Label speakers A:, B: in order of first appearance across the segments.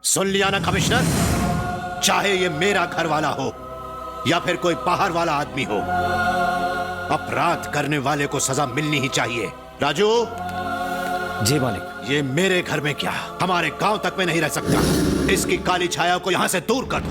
A: सुन लिया ना कमिश्नर, चाहे ये मेरा घर वाला हो या फिर कोई बाहर वाला आदमी हो, अपराध करने वाले को सजा मिलनी ही चाहिए। राजू।
B: जी मालिक।
A: ये मेरे घर में क्या, हमारे गांव तक में नहीं रह सकता। इसकी काली छाया को यहां से दूर कर दो।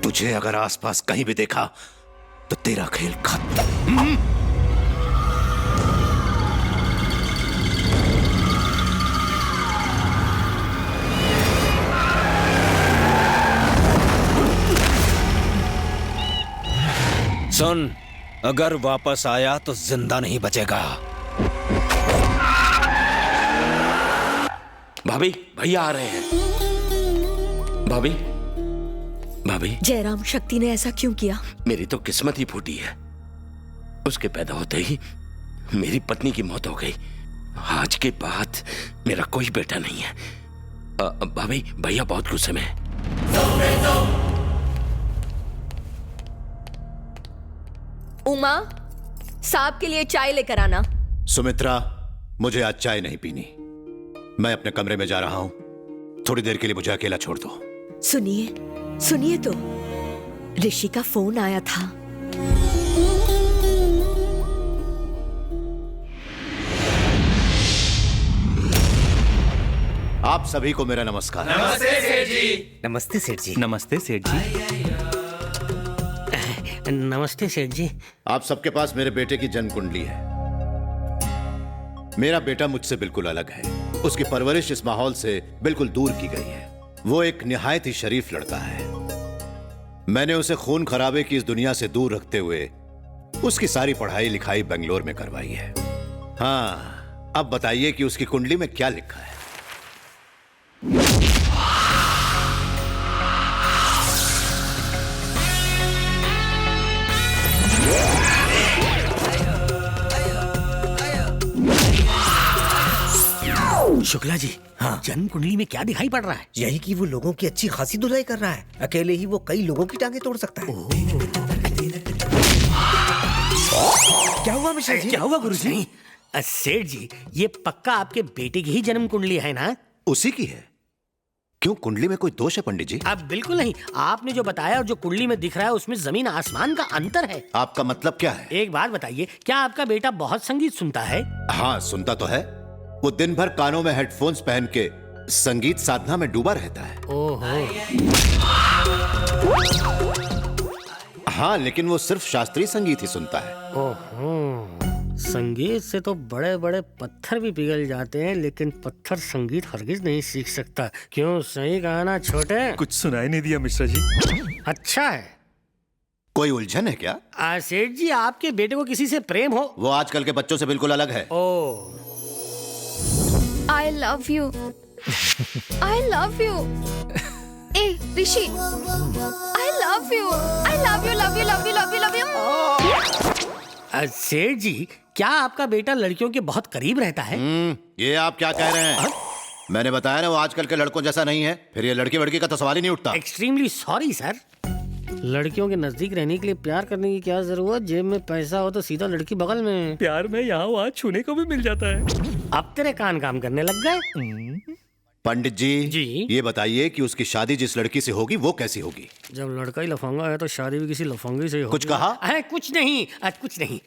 A: तुझे अगर आसपास कहीं भी देखा तो तेरा खेल खत्म।
B: सुन, अगर वापस आया तो जिंदा नहीं बचेगा।
C: भाभी, भैया आ रहे हैं। भाभी, भाभी।
D: जयराम, शक्ति ने ऐसा क्यों किया?
C: मेरी तो किस्मत ही फूटी है। उसके पैदा होते ही मेरी पत्नी की मौत हो गई। आज के बाद मेरा कोई बेटा नहीं है। भाभी, भैया बहुत गुस्से में है।
D: उमा, साहब के लिए चाय लेकर आना।
A: सुमित्रा, मुझे आज चाय नहीं पीनी। मैं अपने कमरे में जा रहा हूं। थोड़ी देर के लिए मुझे अकेला छोड़ दो।
D: सुनिए, सुनिए तो, ऋषि का फोन आया था।
A: आप सभी को मेरा नमस्कार।
E: नमस्ते सेठ जी।
B: नमस्ते सेठ जी।
F: नमस्ते सेठ जी।
E: नमस्ते सेठ जी।
A: आप सबके पास मेरे बेटे की जन्म कुंडली है। मेरा बेटा मुझसे बिल्कुल अलग है। उसकी परवरिश इस माहौल से बिल्कुल दूर की गई है। वो एक निहायत ही शरीफ लड़का है। मैंने उसे खून खराबे की इस दुनिया से दूर रखते हुए उसकी सारी पढ़ाई लिखाई बेंगलोर में करवाई है। हाँ, अब बताइए कि उसकी कुंडली में क्या लिखा है?
E: शुक्ला जी, हाँ, जन्म कुंडली में क्या दिखाई पड़ रहा है?
G: यही कि वो लोगों की अच्छी खासी धुलाई कर रहा है। अकेले ही वो कई लोगों की टांगे तोड़ सकता है। क्या हुआ मिश्रा जी?
E: क्या हुआ गुरुजी? सेठ जी, ये पक्का आपके बेटे की ही जन्म कुंडली है ना?
A: उसी की है। क्यों, कुंडली में कोई दोष है पंडित जी?
E: अब बिल्कुल नहीं। आपने जो बताया और जो कुंडली में दिख रहा है उसमें जमीन आसमान का अंतर है।
A: आपका मतलब क्या है?
E: एक बात बताइए, क्या आपका बेटा बहुत संगीत सुनता है?
A: हाँ, सुनता तो है। वो दिन भर कानों में हेडफोन्स पहन के संगीत साधना में डूबा रहता है।
E: ओहो।
A: हाँ, लेकिन वो सिर्फ शास्त्रीय संगीत ही सुनता है।
E: ओहो, संगीत से तो बड़े बड़े पत्थर भी पिघल जाते हैं, लेकिन पत्थर संगीत हरगिज नहीं सीख सकता। क्यों, सही कहा ना छोटे?
F: कुछ सुनाई नहीं दिया मिश्रा जी।
E: अच्छा है।
A: कोई उलझन है क्या?
E: सेठ जी, आपके बेटे को किसी से प्रेम हो?
A: वो आजकल के बच्चों से बिल्कुल अलग है।
E: ओह,
H: I love you. I love you. Hey, Rishi. I love you. I love you, love you, love you, love you, love you.
E: सेठ जी, क्या आपका बेटा लड़कियों के बहुत करीब रहता है?
A: ये आप क्या कह रहे हैं? मैंने बताया ना, वो आजकल के लड़कों जैसा नहीं है। फिर ये लड़की वड़की का तो सवाल ही नहीं उठता।
E: Extremely sorry sir. लड़कियों के नजदीक रहने के लिए प्यार करने की क्या जरूरत? जेब में पैसा हो तो सीधा लड़की बगल में।
F: प्यार में यहाँ वहाँ छूने को भी मिल जाता है।
E: अब तेरे कान काम करने लग गए।
A: पंडित जी,
E: जी?
A: ये बताइए कि उसकी शादी जिस लड़की से होगी वो कैसी होगी?
E: जब लड़का ही लफंगा है तो शादी भी किसी लफंगी से ही होगी।
A: कुछ कहा?
E: कुछ नहीं, कुछ नहीं।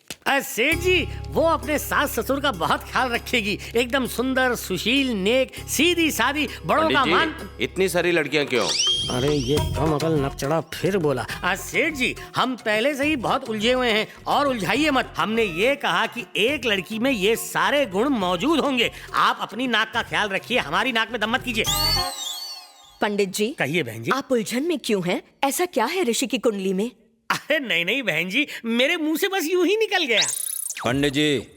E: सेठ जी, वो अपने सास ससुर का बहुत ख्याल रखेगी। एकदम सुंदर, सुशील, नेक, सीधी सादी, बड़ों का मान।
C: इतनी सारी लड़कियां क्यों?
E: अरे ये कम अकल नकचड़ा फिर बोला। सेठ जी, हम पहले से ही बहुत उलझे हुए हैं और उलझाइए मत। हमने ये कहा कि एक लड़की में ये सारे गुण मौजूद होंगे। आप अपनी नाक का ख्याल रखिए, हमारी नाक में दम मत कीजिए।
D: पंडित जी,
E: कहिए बहन जी।
D: आप उलझन में क्यों हैं? ऐसा क्या है ऋषि की कुंडली में?
E: अरे नहीं नहीं बहन जी, मेरे मुंह से बस यूं ही निकल गया।
B: पंडित जी,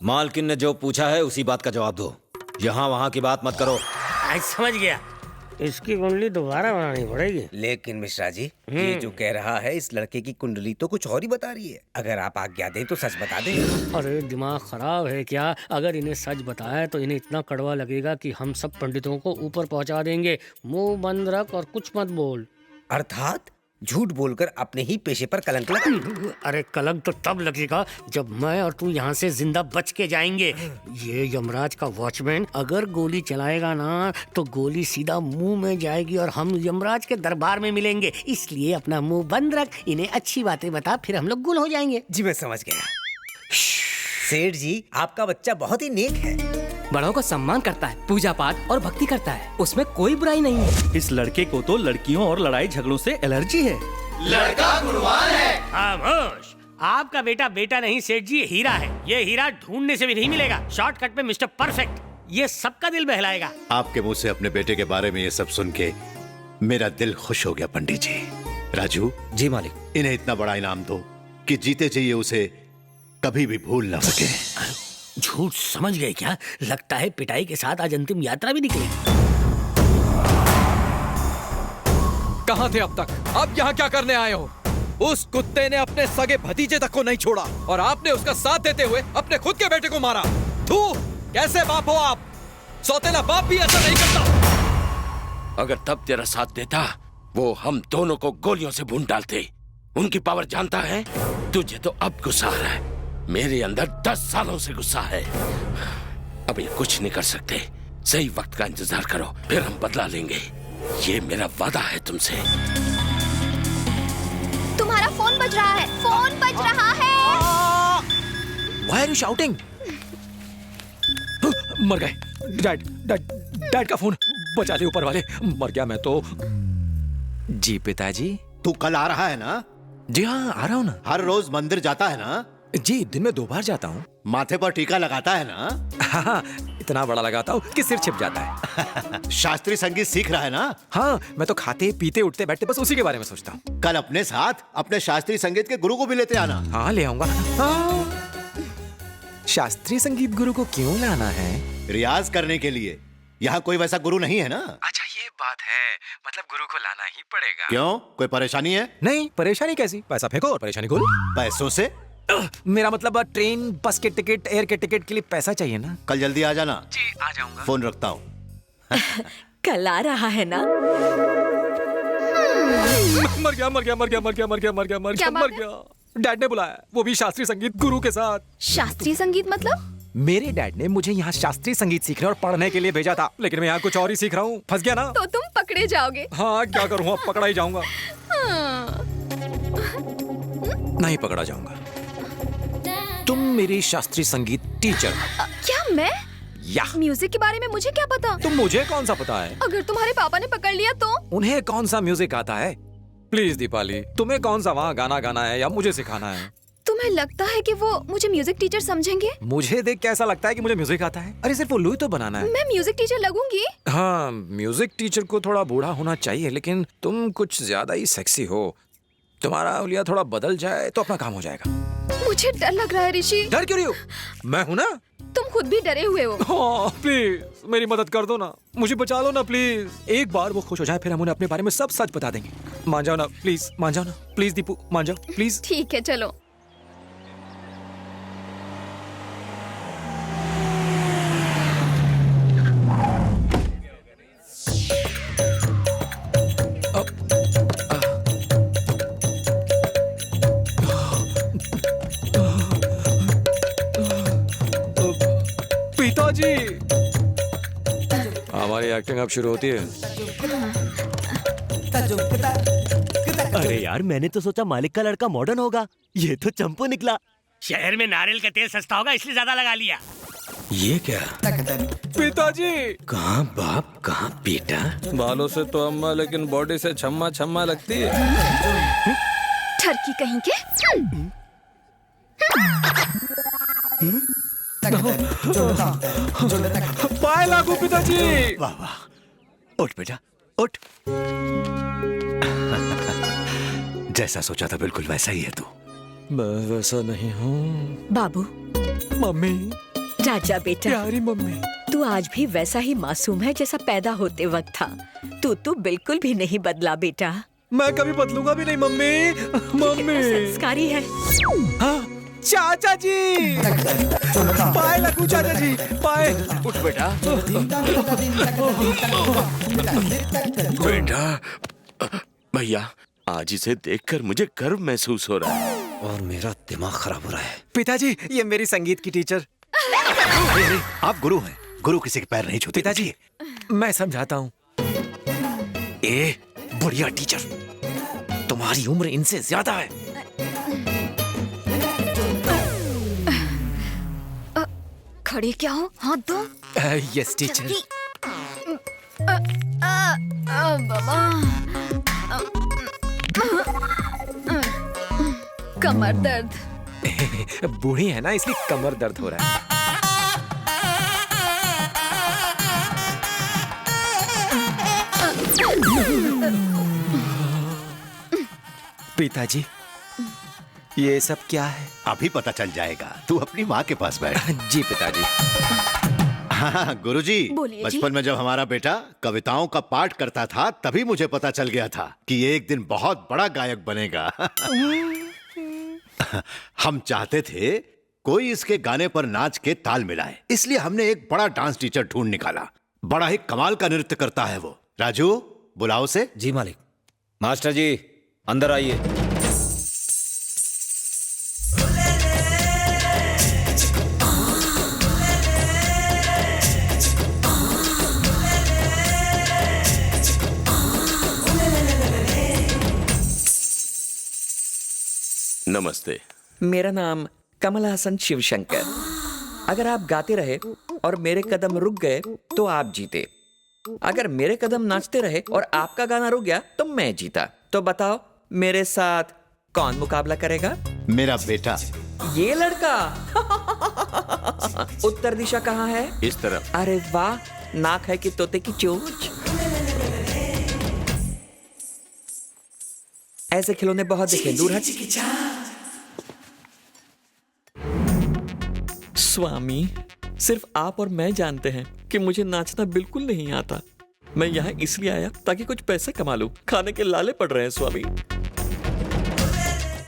B: मालकिन ने जो पूछा है उसी बात का जवाब दो। यहाँ वहाँ की बात मत करो।
E: समझ गया। इसकी कुंडली दोबारा बनानी पड़ेगी।
G: लेकिन मिश्रा जी, ये जो कह रहा है, इस लड़के की कुंडली तो कुछ और ही बता रही है। अगर आप आज्ञा दें तो सच बता दें।
E: अरे दिमाग खराब है क्या? अगर इन्हें सच बताया तो इन्हें इतना कड़वा लगेगा कि हम सब पंडितों को ऊपर पहुंचा देंगे। मुंह बंद रख और कुछ मत बोल।
G: अर्थात झूठ बोलकर अपने ही पेशे पर कलंक लगा।
E: अरे कलंक तो तब लगेगा जब मैं और तू यहाँ से जिंदा बच के जाएंगे। ये यमराज का वॉचमैन अगर गोली चलाएगा ना तो गोली सीधा मुंह में जाएगी और हम यमराज के दरबार में मिलेंगे। इसलिए अपना मुंह बंद रख, इन्हें अच्छी बातें बता, फिर हम लोग गुल हो जाएंगे।
G: जी मैं समझ गया। सेठ जी, आपका बच्चा बहुत ही नेक है।
I: बड़ों का सम्मान करता है, पूजा पाठ और भक्ति करता है, उसमें कोई बुराई नहीं है।
F: इस लड़के को तो लड़कियों और लड़ाई झगड़ों से एलर्जी है।
E: खामोश। आपका बेटा बेटा नहीं सेठ जी, हीरा है। ये हीरा ढूंढने से भी नहीं मिलेगा। शॉर्टकट में मिस्टर परफेक्ट, ये सबका दिल बहलाएगा।
A: आपके मुंह से अपने बेटे के बारे में ये सब सुन के मेरा दिल खुश हो गया पंडित जी। राजू
B: जी मालिक।
A: इन्हें इतना बड़ा इनाम दो कि जीते चाहिए उसे कभी भी भूल ना सके।
E: झूठ समझ गए क्या? लगता है पिटाई के साथ आज अंतिम यात्रा भी निकलेगी।
J: कहाँ थे अब तक? अब यहाँ क्या करने आए हो? उस कुत्ते ने अपने सगे भतीजे तक को नहीं छोड़ा और आपने उसका साथ देते हुए अपने खुद के बेटे को मारा। थू, कैसे बाप हो आप? सौतेला बाप भी ऐसा नहीं करता।
C: अगर तब तेरा साथ देता, वो हम दोनों को गोलियों से भून डालते। उनकी पावर जानता है? तुझे तो अब गुस्सा आ रहा है, मेरे अंदर 10 सालों से गुस्सा है। अब ये कुछ नहीं कर सकते। सही वक्त का इंतजार करो, फिर हम बदला लेंगे। ये मेरा वादा है तुमसे।
H: तुम्हारा फोन बज रहा है, फोन बज रहा है।
J: Why are you shouting? मर गए। डैड का फोन बचा ले ऊपर वाले। मर गया मैं तो। जी पिताजी।
A: तू कल आ रहा है ना?
J: जी हाँ, आ रहा हूँ ना।
A: हर रोज मंदिर जाता है ना?
J: जी, दिन में 2 बार जाता हूँ।
A: माथे पर टीका लगाता है ना?
J: हाँ, इतना बड़ा लगाता हूँ कि सिर छिप जाता है।
A: शास्त्रीय संगीत सीख रहा है ना?
J: हाँ, मैं तो खाते पीते उठते बैठते बस उसी के बारे में सोचता हूँ।
A: कल अपने साथ अपने शास्त्रीय संगीत के गुरु को भी लेते आना।
J: हाँ, ले आऊंगा। हाँ। शास्त्रीय संगीत गुरु को क्यों लाना है?
A: रियाज करने के लिए। यहाँ कोई वैसा गुरु नहीं है ना?
J: अच्छा, ये बात है। मतलब गुरु को लाना ही पड़ेगा।
A: क्यों, कोई परेशानी है?
J: नहीं, परेशानी कैसी? पैसा फेंको और परेशानी खोल।
A: पैसों से?
J: मेरा मतलब ट्रेन, बस के टिकट, एयर के टिकट के लिए पैसा चाहिए ना।
A: कल जल्दी आ जाना।
J: जी, आ जाऊंगा।
A: फोन रखता हूँ।
D: कल आ रहा है ना?
J: मर गया। डैड ने बुलाया, वो भी शास्त्रीय संगीत गुरु के साथ।
H: शास्त्रीय संगीत मतलब?
J: मेरे डैड ने मुझे यहाँ शास्त्रीय संगीत सीखने और पढ़ने के लिए भेजा था, लेकिन मैं यहाँ कुछ और ही सीख रहा हूँ। फंस गया ना?
H: तो तुम पकड़े जाओगे।
J: हाँ, क्या करूँ, अब पकड़ा ही जाऊंगा। नहीं पकड़ा जाऊंगा। तुम मेरी शास्त्रीय संगीत टीचर।
H: क्या मैं?
J: या
H: म्यूजिक के बारे में मुझे क्या पता?
J: तुम मुझे कौन सा पता है?
H: अगर तुम्हारे पापा ने पकड़ लिया तो?
J: उन्हें कौन सा म्यूजिक आता है? प्लीज दीपाली, तुम्हें कौन सा वहाँ गाना गाना है या मुझे सिखाना है?
H: तुम्हें लगता है कि वो मुझे म्यूजिक टीचर समझेंगे?
J: मुझे देख कैसा लगता है कि मुझे म्यूजिक आता है? अरे सिर्फ उल्लू ही तो बनाना है।
H: मैं म्यूजिक टीचर लगूंगी?
J: हाँ, म्यूजिक टीचर को थोड़ा बूढ़ा होना चाहिए, लेकिन तुम कुछ ज्यादा ही सेक्सी हो। तुम्हारा उलिया थोड़ा बदल जाए तो अपना काम हो जाएगा।
H: मुझे डर लग रहा है ऋषि।
J: डर क्यों रही हो? मैं हूँ ना।
H: तुम खुद भी डरे हुए हो।
J: हाँ, प्लीज मेरी मदद कर दो ना, मुझे बचा लो ना प्लीज। एक बार वो खुश हो जाए फिर हम उन्हें अपने बारे में सब सच बता देंगे। मान जाओ ना प्लीज, मान जाओ ना प्लीज दीपू, मान जाओ प्लीज।
H: ठीक है, चलो।
J: पिताजी, हमारी एक्टिंग अब शुरू होती है।
F: अरे यार, मैंने तो सोचा मालिक का लड़का मॉडर्न होगा, ये तो चंपू निकला।
E: शहर में नारियल का तेल सस्ता होगा इसलिए ज्यादा लगा लिया।
C: ये क्या?
J: पिताजी,
C: कहाँ बाप कहाँ बेटा?
J: बालों से तो अम्मा, लेकिन बॉडी से छम्मा छम्मा लगती है।
H: ठरकी कहीं के।
J: पाए लागू पिताजी।
A: वाह वाह, उठ बेटा उठ। जैसा सोचा था बिल्कुल वैसा ही है तू।
J: मैं वैसा नहीं हूँ।
D: बाबू,
J: मम्मी,
D: राजा बेटा,
J: प्यारी मम्मी।
D: तू आज भी वैसा ही मासूम है जैसा पैदा होते वक्त था। तू बिल्कुल भी नहीं बदला बेटा।
J: मैं कभी बदलूंगा भी नहीं मम्मी। मम्मी
D: संस्कारी है।
J: हाँ, चाचा जी, पाए लगू चाचा जी, पाए।
C: उठ बेटा। बेटा, भैया आज इसे देखकर मुझे गर्व महसूस हो रहा है।
B: और मेरा दिमाग खराब हो रहा है।
F: पिताजी, ये मेरी संगीत की टीचर।
A: आप गुरु हैं, गुरु किसी के पैर नहीं छूते।
F: पिताजी, मैं समझाता हूँ। ए बुढ़िया टीचर, तुम्हारी उम्र इनसे ज्यादा है।
H: खड़े क्या हो, हाथ दो।
F: Yes teacher.
H: बाबा, कमर दर्द।
F: बूढ़ी है ना, इसलिए कमर दर्द हो रहा है। पिताजी, ये सब क्या है?
A: अभी पता चल जाएगा, तू अपनी माँ के पास बैठ।
F: जी पिताजी।
A: हाँ गुरुजी,
D: बोलिए जी।
A: बचपन में जब हमारा बेटा कविताओं का पाठ करता था तभी मुझे पता चल गया था कि ये एक दिन बहुत बड़ा गायक बनेगा। हम चाहते थे कोई इसके गाने पर नाच के ताल मिलाए, इसलिए हमने एक बड़ा डांस टीचर ढूंढ निकाला। बड़ा ही कमाल का नृत्य करता है वो। राजू, बुलाओ से।
B: जी मालिक। मास्टर जी, अंदर आइए।
C: नमस्ते।
K: मेरा नाम कमल हसन शिवशंकर। अगर आप गाते रहे और मेरे कदम रुक गए तो आप जीते। अगर मेरे कदम नाचते रहे और आपका गाना रुक गया तो मैं जीता। तो बताओ, मेरे साथ कौन मुकाबला करेगा?
A: मेरा बेटा।
K: ये लड़का। उत्तर दिशा कहाँ है?
C: इस तरफ।
K: अरे वाह, नाक है कि तोते की चोंच। ऐसे खिलौने बहुत देखे, दूर हट। स्वामी, सिर्फ आप और मैं जानते हैं कि मुझे नाचना बिल्कुल नहीं आता। मैं यहाँ इसलिए आया ताकि कुछ पैसे कमा लूं। खाने के लाले पड़ रहे हैं स्वामी।